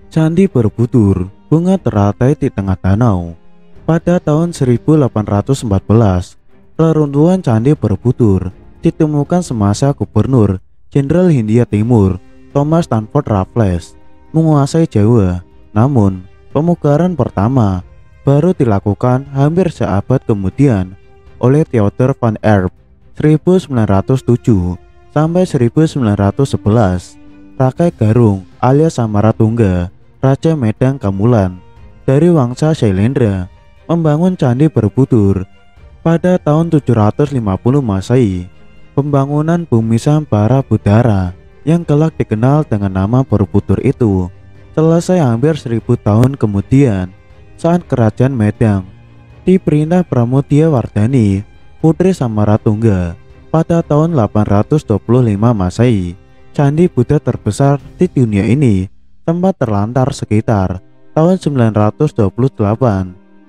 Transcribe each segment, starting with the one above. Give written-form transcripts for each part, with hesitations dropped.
Candi Borobudur, bunga teratai di tengah danau. Pada tahun 1814, reruntuhan Candi Borobudur ditemukan semasa Gubernur Jenderal Hindia Timur Thomas Stamford Raffles menguasai Jawa. Namun, pemugaran pertama baru dilakukan hampir seabad kemudian oleh Theodor van Erp 1907 sampai 1911. Rakai Garung alias Samaratungga, Raja Medang Kamulan dari Wangsa Shailendra membangun Candi Borobudur pada tahun 750 Masehi. Pembangunan Bumi Sambara Budara yang kelak dikenal dengan nama Borobudur itu selesai hampir 1000 tahun kemudian saat Kerajaan Medang diperintah Pramodya Wardhani, putri Samaratungga, pada tahun 825 Masehi. Candi Buddha terbesar di dunia ini sempat terlantar sekitar tahun 928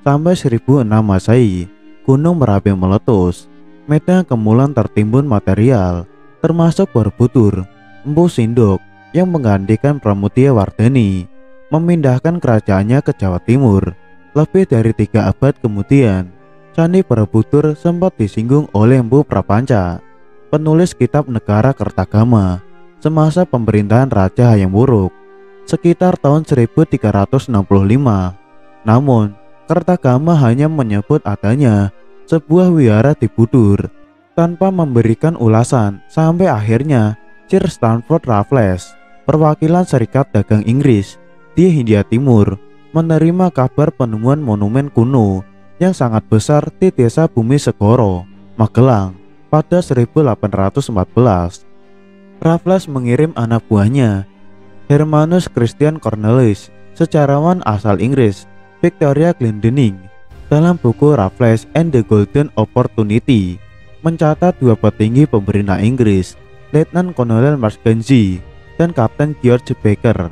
sampai 1006 Masehi. Gunung Merapi meletus, Medang Kamulan tertimbun material, termasuk Borobudur. Empu Sindok yang menggantikan Pramodya Wardhani memindahkan kerajaannya ke Jawa Timur. Lebih dari 3 abad kemudian, Candi Borobudur sempat disinggung oleh Empu Prapanca, penulis kitab Negara Kertagama semasa pemerintahan Raja Hayam Wuruk sekitar tahun 1365. Namun, Kertagama hanya menyebut adanya sebuah wihara di Budur tanpa memberikan ulasan sampai akhirnya Sir Stamford Raffles, perwakilan Serikat Dagang Inggris di Hindia Timur, menerima kabar penemuan monumen kuno yang sangat besar di desa Bumi Segoro, Magelang pada 1814. Raffles mengirim anak buahnya, Hermanus Christian Cornelis, sejarawan asal Inggris, Victoria Glendinning, dalam buku Raffles and the Golden Opportunity, mencatat 2 petinggi pemerintah Inggris, Letnan Kolonel Mackenzie dan Kapten George Baker,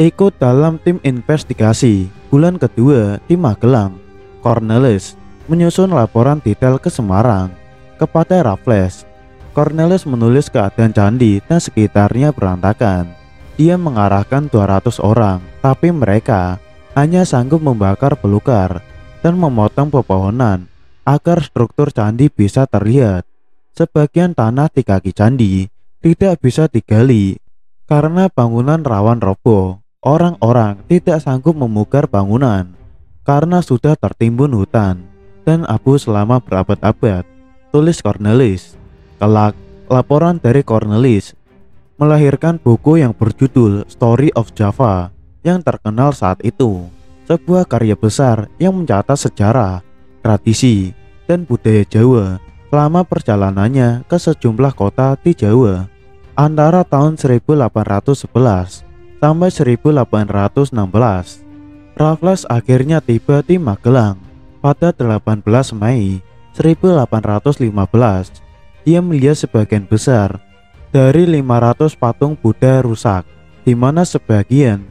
ikut dalam tim investigasi bulan kedua di Magelang. Cornelis menyusun laporan detail ke Semarang kepada Raffles. Cornelis menulis keadaan candi dan sekitarnya berantakan. Dia mengarahkan 200 orang, tapi mereka hanya sanggup membakar belukar dan memotong pepohonan agar struktur candi bisa terlihat. Sebagian tanah di kaki candi tidak bisa digali karena bangunan rawan roboh. Orang-orang tidak sanggup memugar bangunan karena sudah tertimbun hutan dan abu selama berabad-abad, tulis Cornelis. Kelak, laporan dari Cornelis melahirkan buku yang berjudul Story of Java yang terkenal saat itu, sebuah karya besar yang mencatat sejarah, tradisi, dan budaya Jawa selama perjalanannya ke sejumlah kota di Jawa antara tahun 1811 sampai 1816. Raffles akhirnya tiba di Magelang pada 18 Mei 1815. Dia melihat sebagian besar dari 500 patung Buddha rusak, di mana sebagian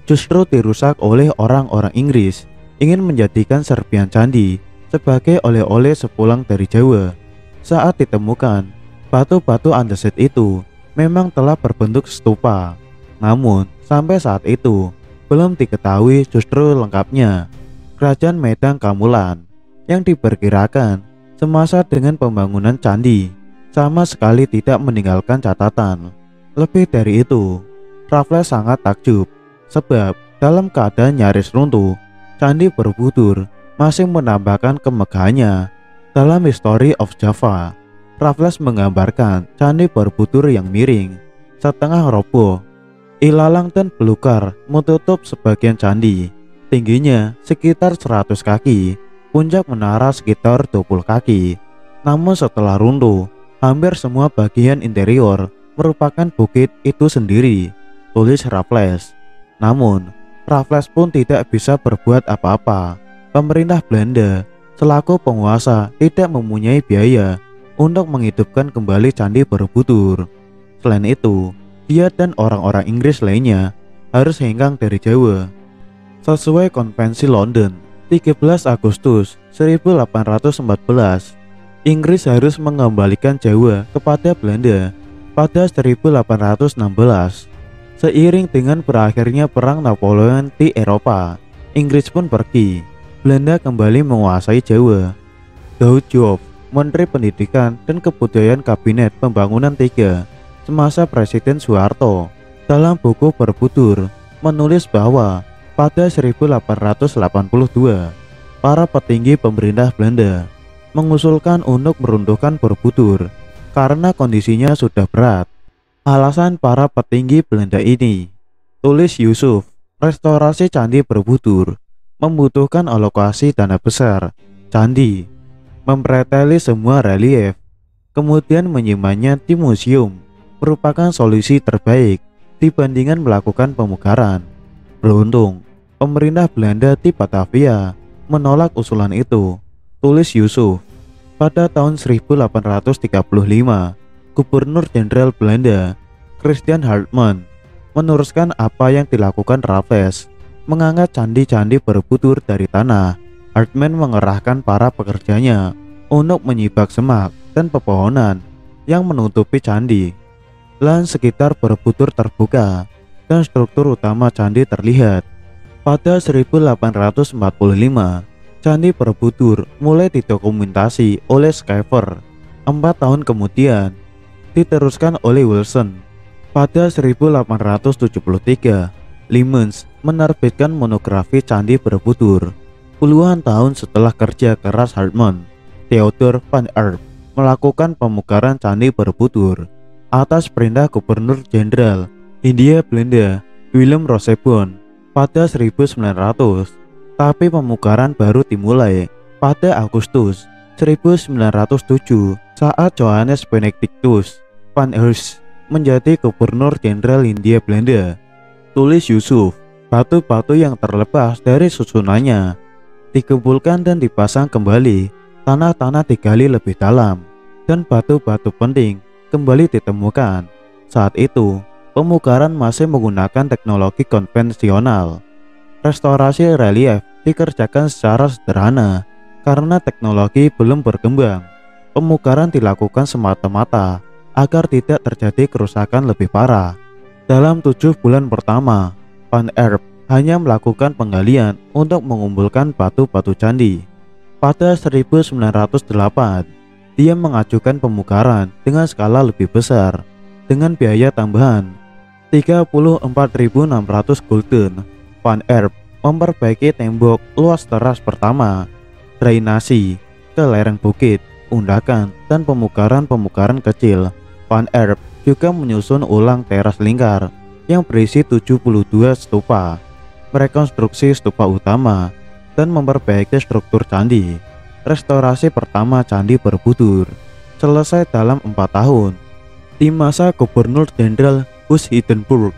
justru dirusak oleh orang-orang Inggris ingin menjadikan serpihan candi sebagai oleh-oleh sepulang dari Jawa. Saat ditemukan, batu-batu andesit itu memang telah berbentuk stupa. Namun, sampai saat itu belum diketahui justru lengkapnya. Kerajaan Medang Kamulan yang diperkirakan semasa dengan pembangunan candi sama sekali tidak meninggalkan catatan. Lebih dari itu, Raffles sangat takjub sebab dalam keadaan nyaris runtuh, Candi Borobudur masih menambahkan kemegahannya. Dalam History of Java, Raffles menggambarkan Candi Borobudur yang miring, setengah roboh, ilalang dan belukar menutup sebagian candi. Tingginya sekitar 100 kaki, puncak menara sekitar 20 kaki. Namun setelah runtuh, hampir semua bagian interior merupakan bukit itu sendiri, tulis Raffles. Namun, Raffles pun tidak bisa berbuat apa-apa. Pemerintah Belanda selaku penguasa tidak mempunyai biaya untuk menghidupkan kembali Candi Borobudur. Selain itu, dia dan orang-orang Inggris lainnya harus hengkang dari Jawa. Sesuai Konvensi London 13 Agustus 1814, Inggris harus mengembalikan Jawa kepada Belanda pada 1816. Seiring dengan berakhirnya Perang Napoleon di Eropa, Inggris pun pergi. Belanda kembali menguasai Jawa. Daud Job, Menteri Pendidikan dan Kebudayaan Kabinet Pembangunan III semasa Presiden Soeharto, dalam buku Berbudur menulis bahwa pada 1882 para petinggi pemerintah Belanda mengusulkan untuk meruntuhkan Borobudur karena kondisinya sudah berat. Alasan para petinggi Belanda ini, tulis Yusuf, restorasi Candi Borobudur membutuhkan alokasi dana besar. Candi mempreteli semua relief, kemudian menyimpannya di museum merupakan solusi terbaik dibandingkan melakukan pemugaran. Beruntung, pemerintah Belanda di Batavia menolak usulan itu, tulis Yusuf. Pada tahun 1835, Gubernur Jenderal Belanda, Christian Hartmann, meneruskan apa yang dilakukan Raffles, mengangkat candi-candi Borobudur dari tanah. Hartmann mengerahkan para pekerjanya untuk menyibak semak dan pepohonan yang menutupi candi. Lahan sekitar Borobudur terbuka dan struktur utama candi terlihat. Pada 1845, Candi Borobudur mulai didokumentasi oleh Schaeffer. 4 tahun kemudian, diteruskan oleh Wilson. Pada 1873, Lemons menerbitkan monografi Candi Borobudur. Puluhan tahun setelah kerja keras Hartmann, Theodor van Erp melakukan pemugaran Candi Borobudur atas perintah Gubernur Jenderal Hindia Belanda Willem Roosevelt pada 1900, tapi pemugaran baru dimulai pada Agustus 1907 saat Johannes Benedictus van Heersch menjadi Gubernur Jenderal Hindia Belanda. Tulis Yusuf, batu-batu yang terlepas dari susunannya dikumpulkan dan dipasang kembali, tanah-tanah digali lebih dalam, dan batu-batu penting kembali ditemukan. Saat itu, pemugaran masih menggunakan teknologi konvensional. Restorasi relief dikerjakan secara sederhana karena teknologi belum berkembang. Pemugaran dilakukan semata-mata agar tidak terjadi kerusakan lebih parah. Dalam 7 bulan pertama, Van Erp hanya melakukan penggalian untuk mengumpulkan batu-batu candi. Pada 1908, dia mengajukan pemugaran dengan skala lebih besar dengan biaya tambahan 34.600 gulden. Van Erp memperbaiki tembok luas teras pertama, drainasi ke lereng bukit, undakan, dan pemugaran-pemugaran kecil. Van Erp juga menyusun ulang teras lingkar yang berisi 72 stupa, merekonstruksi stupa utama, dan memperbaiki struktur candi. Restorasi pertama Candi Borobudur selesai dalam 4 tahun di masa Gubernur Jenderal Bush Hindenburg.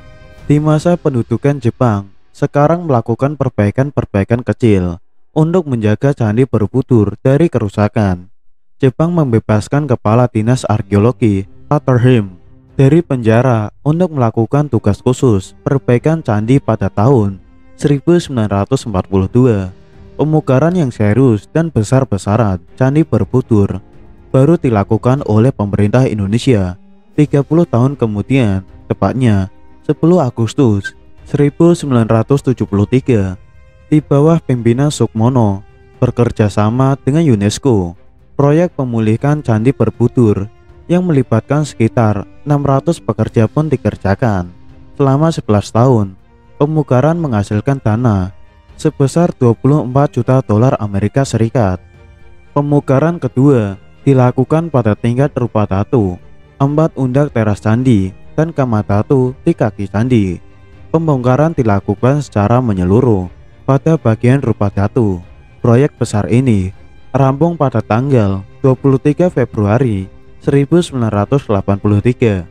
Di masa pendudukan Jepang, sekarang melakukan perbaikan-perbaikan kecil untuk menjaga Candi Borobudur dari kerusakan. Jepang membebaskan kepala dinas arkeologi Hatterheim dari penjara untuk melakukan tugas khusus perbaikan candi pada tahun 1942. Pemugaran yang serius dan besar-besaran Candi Borobudur baru dilakukan oleh pemerintah Indonesia 30 tahun kemudian, tepatnya 10 Agustus 1973, di bawah pimpinan Sukmono bekerja sama dengan UNESCO. Proyek pemulihkan Candi Borobudur yang melibatkan sekitar 600 pekerja pun dikerjakan. Selama 11 tahun, pemugaran menghasilkan dana sebesar 24 juta dolar Amerika Serikat. Pemugaran kedua dilakukan pada tingkat rupa datu, 4 undak teras candi, dan kamatatu di kaki candi. Pembongkaran dilakukan secara menyeluruh pada bagian rupa datu. Proyek besar ini rampung pada tanggal 23 Februari 1983.